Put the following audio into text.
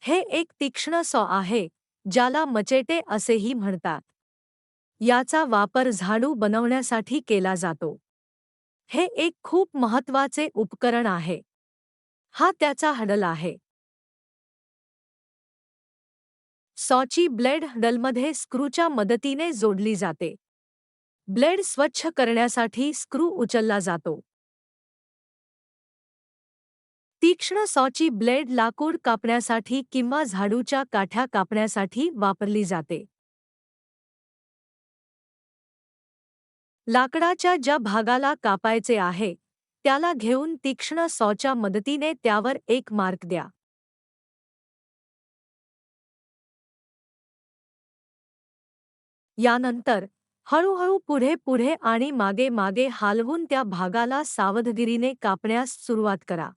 हे एक तीक्ष्ण सॉ आहे, ज्याला मचेटे असेही म्हणतात. याचा वापर झाडू बनवण्यासाठी केला जातो. हे एक खूप महत्वाचे उपकरण आहे. हा त्याचा हँडल आहे. सॉची ब्लेड हँडलमध्ये स्क्रूच्या मदतीने जोडली जाते. ब्लेड स्वच्छ करण्यासाठी स्क्रू उचलला जातो. तीक्ष्ण सॉची ब्लेड लाकूड कापण्यासाठी किंवा झाडूच्या काठ्या कापण्यासाठी वापरली जाते. लाकडाच्या ज्या भागाला कापायचे आहे, त्याला घेऊन तीक्ष्ण सॉच्या मदतीने त्यावर एक मार्क द्या. यानंतर हळूहळू पुढे पुढे आणि मागे मागे हालवून त्या भागाला सावधगिरीने कापण्यास सुरुवात करा.